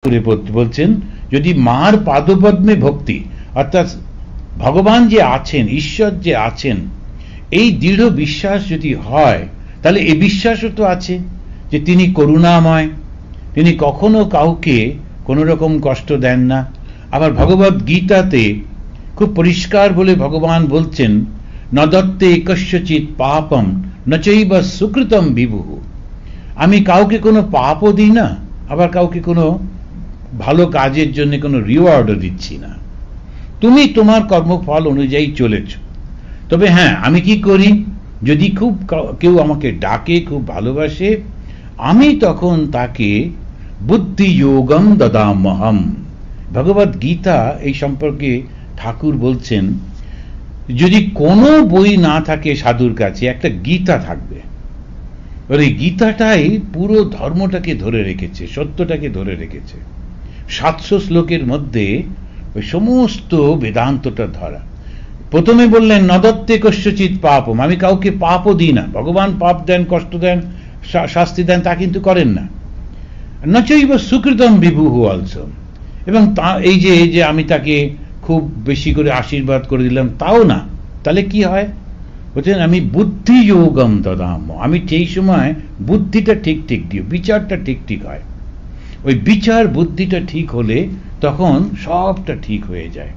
বলছেন যদি মার পাদপদ্মে ভক্তি অর্থাৎ ভগবান যে আছেন, ঈশ্বর যে আছেন, এই দৃঢ় বিশ্বাস যদি হয়, তাহলে এই বিশ্বাসও তো আছে যে তিনি করুণাময়, তিনি কখনো কাউকে কোনো রকম কষ্ট দেন না। আবার ভগবদ গীতাতে খুব পরিষ্কার বলে ভগবান বলছেন, ন দত্তে কস্যচিৎ পাপম ন চৈব সুকৃতম বিভুঃ। আমি কাউকে কোনো পাপও দিই না, আবার কাউকে কোনো ভালো কাজের জন্য কোনো রিওয়ার্ডও দিচ্ছি না। তুমি তোমার কর্মফল অনুযায়ী চলেছ। তবে হ্যাঁ, আমি কি করি, যদি খুব কেউ আমাকে ডাকে, খুব ভালোবাসে, আমি তখন তাকে বুদ্ধি যোগম দদামহম। ভগবদ গীতা এই সম্পর্কে ঠাকুর বলছেন, যদি কোনো বই না থাকে সাধুর কাছে, একটা গীতা থাকবে। এই গীতাটাই পুরো ধর্মটাকে ধরে রেখেছে, সত্যটাকে ধরে রেখেছে। 700 শ্লোকের মধ্যে ওই সমস্ত বেদান্তটা ধরা। প্রথমে বললেন নদত্তে কস্যচিৎ পাপম, আমি কাউকে পাপও দিই না। ভগবান পাপ দেন, কষ্ট দেন, শাস্তি দেন, তা কিন্তু করেন না। নচৈব সুকৃতম বিভুঃ অলসো। এবং তা এই যে আমি তাকে খুব বেশি করে আশীর্বাদ করে দিলাম, তাও না। তাহলে কি হয় বলছেন, আমি বুদ্ধি যোগম দদাম, আমি সেই সময় বুদ্ধিটা ঠিক দিই, বিচারটা ঠিক হয়। ওই বিচার বুদ্ধিটা ঠিক হলে তখন সবটা ঠিক হয়ে যায়।